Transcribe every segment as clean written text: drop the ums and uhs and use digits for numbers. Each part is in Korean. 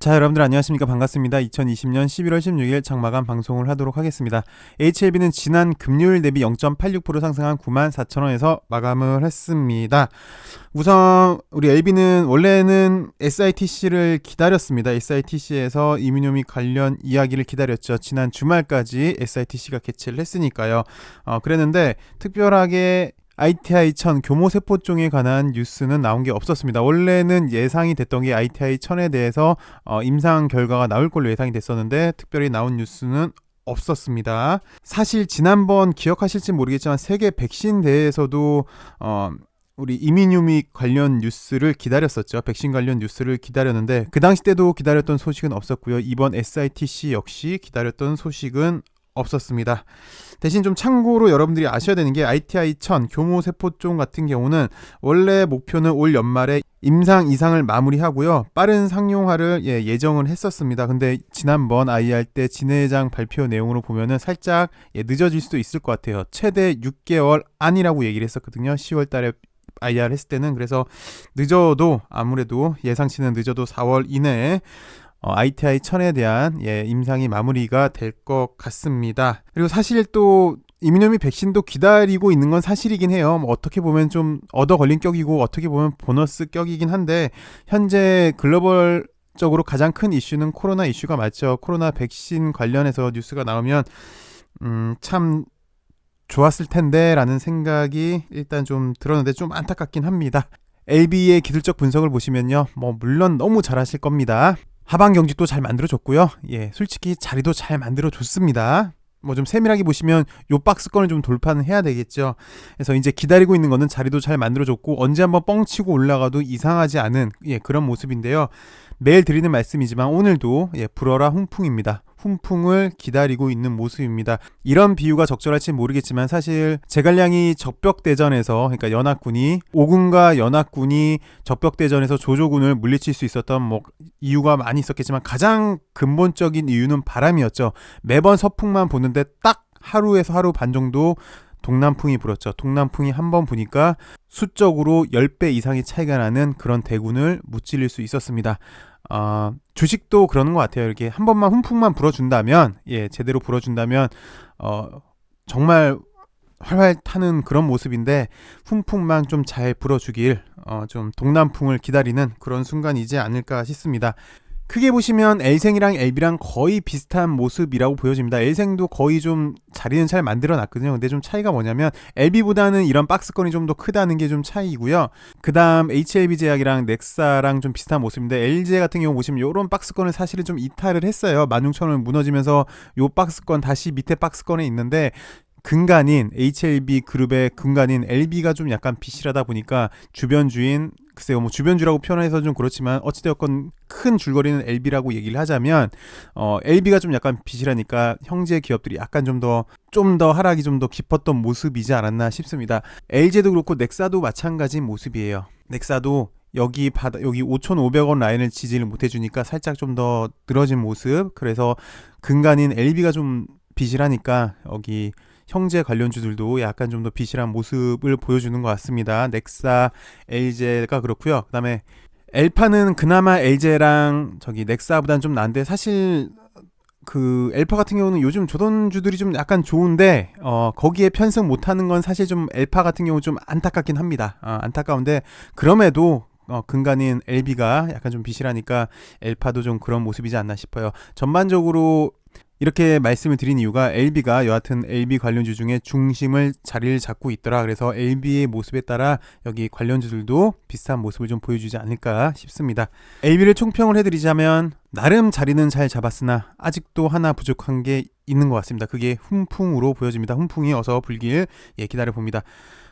자, 여러분들 안녕하십니까? 반갑습니다. 2020년 11월 16일 장마감 방송을 하도록 하겠습니다. HLB는 지난 금요일 대비 0.86% 상승한 94,000원에서 마감을 했습니다. 우선 우리 LB는 원래는 SITC를 기다렸습니다. SITC에서 이민요미 관련 이야기를 기다렸죠. 지난 주말까지 SITC가 개최를 했으니까요. 그랬는데 특별하게 ITI-1000 교모세포종에 관한 뉴스는 나온 게 없었습니다. 원래는 예상이 됐던 게 ITI-1000에 대해서 임상 결과가 나올 걸로 예상이 됐었는데 특별히 나온 뉴스는 없었습니다. 사실 지난번 기억하실지 모르겠지만 세계 백신 대회에서도 우리 이민유미 관련 뉴스를 기다렸었죠. 백신 관련 뉴스를 기다렸는데 그 당시 때도 기다렸던 소식은 없었고요. 이번 SITC 역시 기다렸던 소식은 없었습니다. 대신 좀 참고로 여러분들이 아셔야 되는 게 ITI-1000 교모세포종 같은 경우는 원래 목표는 올 연말에 임상 이상을 마무리하고요. 빠른 상용화를 예정을 했었습니다. 근데 지난번 IR 때 진회장 발표 내용으로 보면은 살짝 늦어질 수도 있을 것 같아요. 최대 6개월 안이라고 얘기를 했었거든요. 10월 달에 IR 했을 때는. 그래서 늦어도 아무래도 예상치는 늦어도 4월 이내에 ITI-1000에 대한 임상이 마무리가 될 것 같습니다. 그리고 사실 또 이민요미 백신도 기다리고 있는 건 사실이긴 해요. 어떻게 보면 좀 얻어 걸린 격이고 어떻게 보면 보너스 격이긴 한데 현재 글로벌적으로 가장 큰 이슈는 코로나 이슈가 맞죠. 코로나 백신 관련해서 뉴스가 나오면 참 좋았을 텐데 라는 생각이 일단 좀 들었는데 좀 안타깝긴 합니다. LB의 기술적 분석을 보시면요. 물론 너무 잘하실 겁니다. 하반 경직도 잘 만들어줬고요. 솔직히 자리도 잘 만들어줬습니다. 좀 세밀하게 보시면 요 박스권을 좀 돌파는 해야 되겠죠. 그래서 이제 기다리고 있는 거는 자리도 잘 만들어줬고 언제 한번 뻥치고 올라가도 이상하지 않은 그런 모습인데요. 매일 드리는 말씀이지만 오늘도 불어라 훈풍입니다. 훈풍을 기다리고 있는 모습입니다. 이런 비유가 적절할지 모르겠지만 사실 제갈량이 적벽대전에서 그러니까 연합군이 오군과 연합군이 적벽대전에서 조조군을 물리칠 수 있었던 이유가 많이 있었겠지만 가장 근본적인 이유는 바람이었죠. 매번 서풍만 보는데 딱 하루에서 하루 반 정도 동남풍이 불었죠. 동남풍이 한번 부니까 수적으로 10배 이상의 차이가 나는 그런 대군을 무찔릴 수 있었습니다. 주식도 그러는 것 같아요. 이렇게 한 번만 훈풍만 불어준다면 제대로 불어준다면 정말 활활 타는 그런 모습인데 훈풍만 좀 잘 불어주길 좀 동남풍을 기다리는 그런 순간이지 않을까 싶습니다. 크게 보시면 L생이랑 LB랑 거의 비슷한 모습이라고 보여집니다. L생도 거의 좀 자리는 잘 만들어 놨거든요. 근데 좀 차이가 뭐냐면 LB보다는 이런 박스권이 좀 더 크다는 게 좀 차이고요. 그 다음 HLB 제약이랑 넥사랑 좀 비슷한 모습인데 LG 같은 경우 보시면 이런 박스권을 사실은 좀 이탈을 했어요. 16,000원 무너지면서 요 박스권 다시 밑에 박스권에 있는데 근간인 HLB 그룹의 근간인 LB가 좀 약간 비실하다 보니까 주변 주인 글쎄요 주변주라고 표현해서 좀 그렇지만 어찌되었건 큰 줄거리는 LB라고 얘기를 하자면 LB가 좀 약간 비실하니까 형제 기업들이 약간 좀 더 하락이 좀 더 깊었던 모습이지 않았나 싶습니다. LG도 그렇고 넥사도 마찬가지인 모습이에요. 넥사도 여기 5,500원 라인을 지지를 못해주니까 살짝 좀 더 늘어진 모습. 그래서 근간인 LB가 좀 비실하니까 여기 형제 관련주들도 약간 좀 더 비실한 모습을 보여주는 것 같습니다. 넥사, LG가 그렇고요. 그 다음에 엘파는 그나마 LG랑 넥사보다는 좀 나은데 사실 그 엘파 같은 경우는 요즘 조던주들이 좀 약간 좋은데 거기에 편승 못하는 건 사실 좀 엘파 같은 경우 좀 안타깝긴 합니다. 안타까운데 그럼에도 근간인 LB가 약간 좀 비실하니까 엘파도 좀 그런 모습이지 않나 싶어요. 전반적으로 이렇게 말씀을 드린 이유가 LB가 여하튼 LB 관련주 중에 자리를 잡고 있더라. 그래서 LB의 모습에 따라 여기 관련주들도 비슷한 모습을 좀 보여주지 않을까 싶습니다. LB를 총평을 해드리자면 나름 자리는 잘 잡았으나 아직도 하나 부족한 게 있는 것 같습니다. 그게 훈풍으로 보여집니다. 훈풍이 어서 불길 기다려봅니다.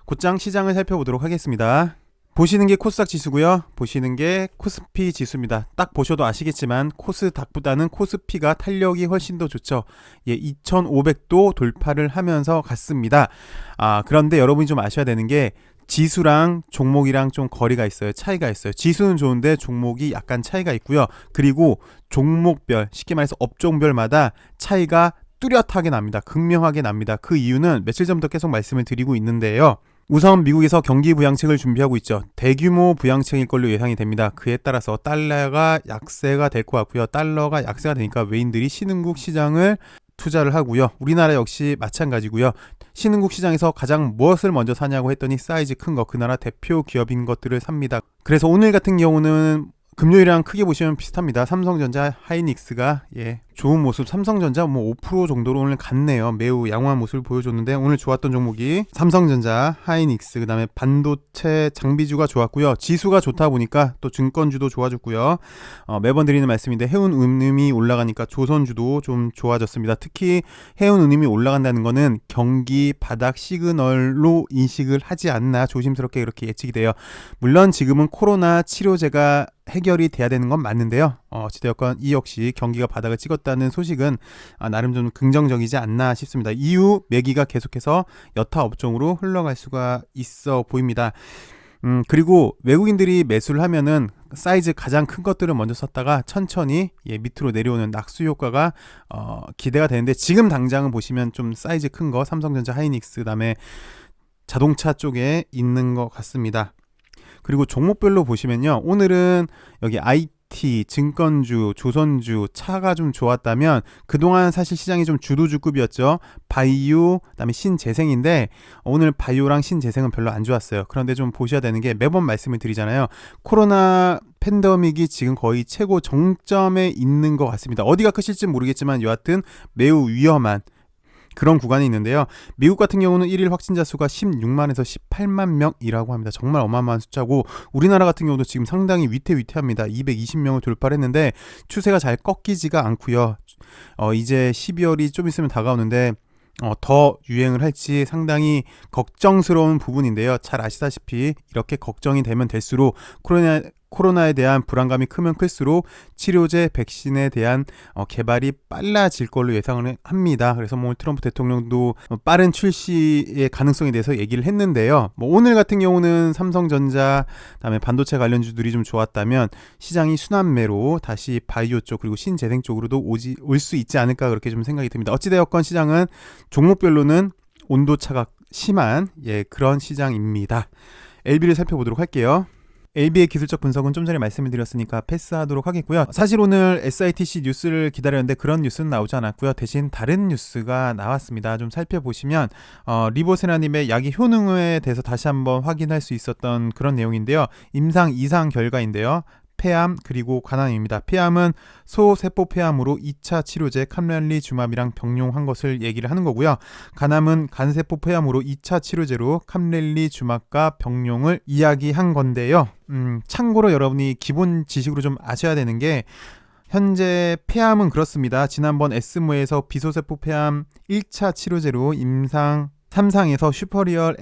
곧장 시장을 살펴보도록 하겠습니다. 보시는 게 코스닥 지수고요. 보시는 게 코스피 지수입니다. 딱 보셔도 아시겠지만 코스닥보다는 코스피가 탄력이 훨씬 더 좋죠. 2,500도 돌파를 하면서 갔습니다. 그런데 여러분이 좀 아셔야 되는 게 지수랑 종목이랑 좀 거리가 있어요. 차이가 있어요. 지수는 좋은데 종목이 약간 차이가 있고요. 그리고 종목별, 쉽게 말해서 업종별마다 차이가 뚜렷하게 납니다. 극명하게 납니다. 그 이유는 며칠 전부터 계속 말씀을 드리고 있는데요. 우선 미국에서 경기 부양책을 준비하고 있죠. 대규모 부양책일 걸로 예상이 됩니다. 그에 따라서 달러가 약세가 될 것 같고요. 달러가 약세가 되니까 외인들이 신흥국 시장을 투자를 하고요. 우리나라 역시 마찬가지고요. 신흥국 시장에서 가장 무엇을 먼저 사냐고 했더니 사이즈 큰 거, 그 나라 대표 기업인 것들을 삽니다. 그래서 오늘 같은 경우는 금요일이랑 크게 보시면 비슷합니다. 삼성전자, 하이닉스가 좋은 모습, 삼성전자 5% 정도로 오늘 갔네요. 매우 양호한 모습을 보여줬는데 오늘 좋았던 종목이 삼성전자, 하이닉스, 그 다음에 반도체 장비주가 좋았고요. 지수가 좋다 보니까 또 증권주도 좋아졌고요. 매번 드리는 말씀인데 해운운임이 올라가니까 조선주도 좀 좋아졌습니다. 특히 해운운임이 올라간다는 거는 경기 바닥 시그널로 인식을 하지 않나 조심스럽게 그렇게 예측이 돼요. 물론 지금은 코로나 치료제가 해결이 돼야 되는 건 맞는데요. 어찌되었건 이 역시 경기가 바닥을 찍었다는 소식은 나름 좀 긍정적이지 않나 싶습니다. 이후 매기가 계속해서 여타 업종으로 흘러갈 수가 있어 보입니다. 그리고 외국인들이 매수를 하면은 사이즈 가장 큰 것들을 먼저 샀다가 천천히 밑으로 내려오는 낙수 효과가 기대가 되는데 지금 당장은 보시면 좀 사이즈 큰 거 삼성전자, 하이닉스, 그다음에 자동차 쪽에 있는 것 같습니다. 그리고 종목별로 보시면요. 오늘은 여기 IT, 증권주, 조선주, 차가 좀 좋았다면 그동안 사실 시장이 좀 주도주급이었죠. 바이오, 그다음에 신재생인데 오늘 바이오랑 신재생은 별로 안 좋았어요. 그런데 좀 보셔야 되는 게 매번 말씀을 드리잖아요. 코로나 팬데믹이 지금 거의 최고 정점에 있는 것 같습니다. 어디가 끝일지 모르겠지만 여하튼 매우 위험한 그런 구간이 있는데요. 미국 같은 경우는 1일 확진자 수가 16만에서 18만 명이라고 합니다. 정말 어마어마한 숫자고 우리나라 같은 경우도 지금 상당히 위태위태합니다. 220명을 돌파를 했는데 추세가 잘 꺾이지가 않고요. 이제 12월이 좀 있으면 다가오는데 더 유행을 할지 상당히 걱정스러운 부분인데요. 잘 아시다시피 이렇게 걱정이 되면 될수록 코로나에 대한 불안감이 크면 클수록 치료제, 백신에 대한 개발이 빨라질 걸로 예상을 합니다. 그래서 트럼프 대통령도 빠른 출시의 가능성에 대해서 얘기를 했는데요. 오늘 같은 경우는 삼성전자, 그다음에 반도체 관련주들이 좀 좋았다면 시장이 순환매로 다시 바이오 쪽 그리고 신재생 쪽으로도 올 수 있지 않을까 그렇게 좀 생각이 듭니다. 어찌되었건 시장은 종목별로는 온도차가 심한 그런 시장입니다. LB를 살펴보도록 할게요. LB의 기술적 분석은 좀 전에 말씀을 드렸으니까 패스하도록 하겠고요. 사실 오늘 SITC 뉴스를 기다렸는데 그런 뉴스는 나오지 않았고요. 대신 다른 뉴스가 나왔습니다. 좀 살펴보시면 리보세라님의 약의 효능에 대해서 다시 한번 확인할 수 있었던 그런 내용인데요. 임상 2상 결과인데요. 폐암 그리고 관암입니다. 폐암은 소세포 폐암으로 2차 치료제 캄렐리주맙이랑 병용한 것을 얘기를 하는 거고요. 관암은 간세포 폐암으로 2차 치료제로 캄렐리주맙과 병용을 이야기한 건데요. 참고로 여러분이 기본 지식으로 좀 아셔야 되는 게 현재 폐암은 그렇습니다. 지난번 에스모에서 비소세포 폐암 1차 치료제로 임상 3상에서 슈퍼리얼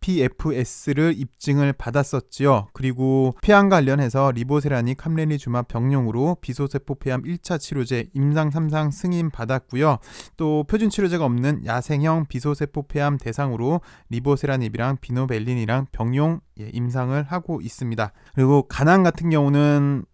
PFS를 입증을 받았었지요. 그리고 폐암 관련해서 리보세라니 캄렐리주맙 병용으로 비소세포 폐암 1차 치료제 임상 3상 승인 받았고요. 또 표준 치료제가 없는 야생형 비소세포 폐암 대상으로 리보세라닙이랑 비노벨린이랑 병용 임상을 하고 있습니다. 그리고 간암 같은 경우는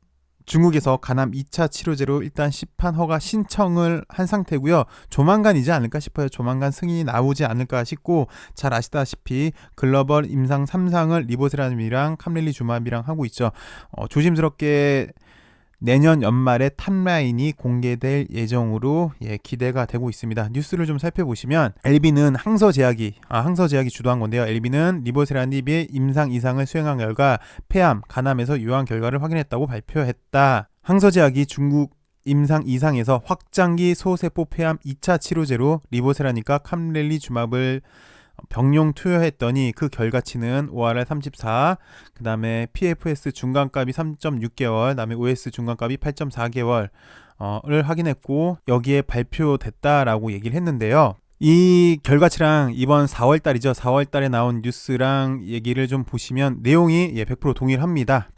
중국에서 간암 2차 치료제로 일단 시판 허가 신청을 한 상태고요. 조만간이지 않을까 싶어요. 조만간 승인이 나오지 않을까 싶고 잘 아시다시피 글로벌 임상 3상을 리보세라닙이랑 캄렐리주맙이랑 하고 있죠. 조심스럽게 내년 연말에 탑라인이 공개될 예정으로 기대가 되고 있습니다. 뉴스를 좀 살펴보시면 LB는 항서제약이 주도한 건데요. LB는 리보세라닙의 임상 2상을 수행한 결과 폐암, 간암에서 유효한 결과를 확인했다고 발표했다. 항서제약이 중국 임상 2상에서 확장기 소세포 폐암 2차 치료제로 리보세라닙과 캄렐리주맙을 병용 투여했더니 그 결과치는 ORR 34, 그 다음에 PFS 중간값이 3.6개월, 그 다음에 OS 중간값이 8.4개월을 확인했고 여기에 발표됐다라고 얘기를 했는데요. 이 결과치랑 이번 4월달이죠. 4월달에 나온 뉴스랑 얘기를 좀 보시면 내용이 100% 동일합니다.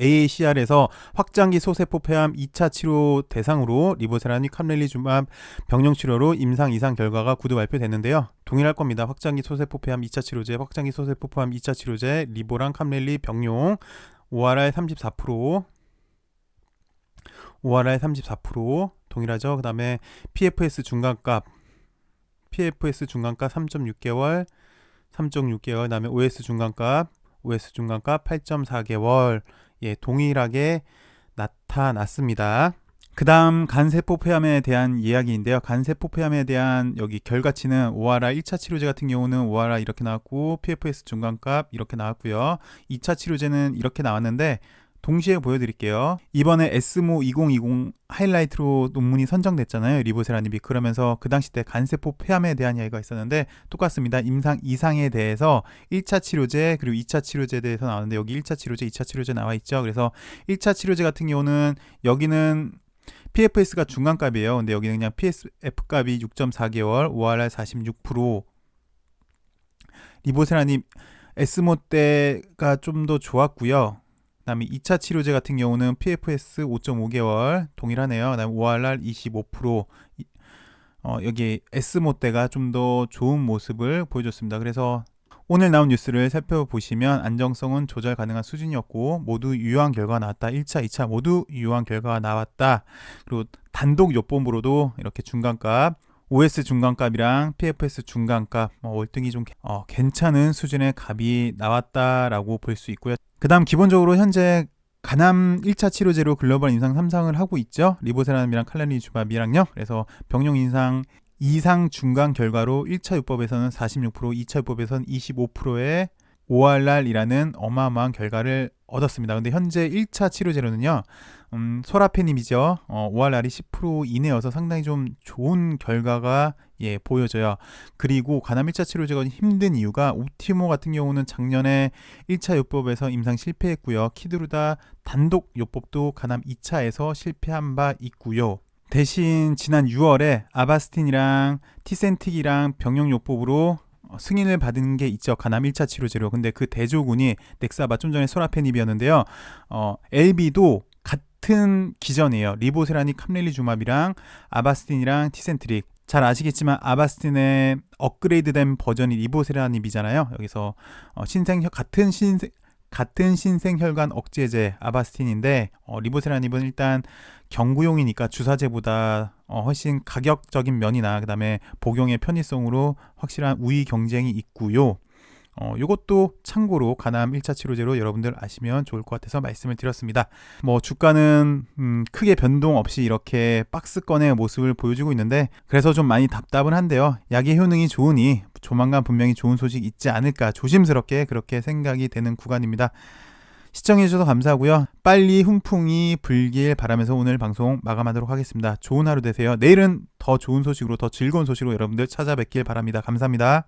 AACR에서 확장기 소세포 폐암 2차 치료 대상으로 리보세라닙 캄렐리주맙 병용 치료로 임상 2상 결과가 구두 발표됐는데요. 동일할 겁니다. 확장기 소세포 폐암 2차 치료제, 확장기 소세포 폐암 2차 치료제, 리보랑 캄렐리 병용, ORR 34%, ORR 34% 동일하죠. 그 다음에 PFS 중간값 3.6개월, 3.6개월. 그다음에 OS 중간값 8.4개월. 예, 동일하게 나타났습니다. 그 다음 간세포 폐암에 대한 이야기인데요. 간세포 폐암에 대한 여기 결과치는 ORR 1차 치료제 같은 경우는 ORR 이렇게 나왔고 PFS 중간값 이렇게 나왔고요. 2차 치료제는 이렇게 나왔는데 동시에 보여드릴게요. 이번에 에스모 2020 하이라이트로 논문이 선정됐잖아요. 리보세라닙이. 그러면서 그 당시 때 간세포 폐암에 대한 이야기가 있었는데 똑같습니다. 임상 이상에 대해서 1차 치료제 그리고 2차 치료제에 대해서 나왔는데 여기 1차 치료제, 2차 치료제 나와 있죠. 그래서 1차 치료제 같은 경우는 여기는 PFS가 중간값이에요. 근데 여기는 그냥 PSF 값이 6.4개월, ORR 46%. 리보세라닙 에스모 때가 좀 더 좋았고요. 그다음에 2차 치료제 같은 경우는 PFS 5.5개월 동일하네요. 그다음에 ORR 25%. 여기 에스모 때가 좀 더 좋은 모습을 보여줬습니다. 그래서 오늘 나온 뉴스를 살펴보시면 안정성은 조절 가능한 수준이었고 모두 유효한 결과가 나왔다. 1차, 2차 모두 유효한 결과가 나왔다. 그리고 단독 요법으로도 이렇게 중간값 OS 중간값이랑 PFS 중간값 월등히 좀 괜찮은 수준의 값이 나왔다라고 볼 수 있고요. 그 다음 기본적으로 현재 간암 1차 치료제로 글로벌 임상 3상을 하고 있죠. 리보세라닙이랑 칼라리주밥이랑요. 그래서 병용 임상 이상 중간 결과로 1차 요법에서는 46%, 2차 요법에서는 25%의 ORR이라는 어마어마한 결과를 얻었습니다. 근데 현재 1차 치료제로는요. 소라페닙이죠. ORR이 10% 이내여서 상당히 좀 좋은 결과가 보여져요. 그리고 간암 1차 치료제가 힘든 이유가 옵티모 같은 경우는 작년에 1차 요법에서 임상 실패했고요. 키드루다 단독 요법도 간암 2차에서 실패한 바 있고요. 대신 지난 6월에 아바스틴이랑 티센틱이랑 병용요법으로 승인을 받은 게 있죠. 간암 1차 치료제로. 근데 그 대조군이 넥사바, 좀 전에 소라페닙이었는데요. LB도 같은 기전이에요. 리보세라닙 캄렐리주맙이랑 아바스틴이랑 티센트릭. 잘 아시겠지만 아바스틴의 업그레이드된 버전이 리보세라닙이잖아요. 여기서 같은 신생혈관 억제제 아바스틴인데 리보세라닙은 일단 경구용이니까 주사제보다 훨씬 가격적인 면이나 그 다음에 복용의 편의성으로 확실한 우위 경쟁이 있고요. 요것도 참고로 간암 1차 치료제로 여러분들 아시면 좋을 것 같아서 말씀을 드렸습니다. 주가는 크게 변동 없이 이렇게 박스권의 모습을 보여주고 있는데 그래서 좀 많이 답답은 한데요. 약의 효능이 좋으니 조만간 분명히 좋은 소식 있지 않을까 조심스럽게 그렇게 생각이 되는 구간입니다. 시청해주셔서 감사하고요. 빨리 훈풍이 불길 바라면서 오늘 방송 마감하도록 하겠습니다. 좋은 하루 되세요. 내일은 더 좋은 소식으로 더 즐거운 소식으로 여러분들 찾아뵙길 바랍니다. 감사합니다.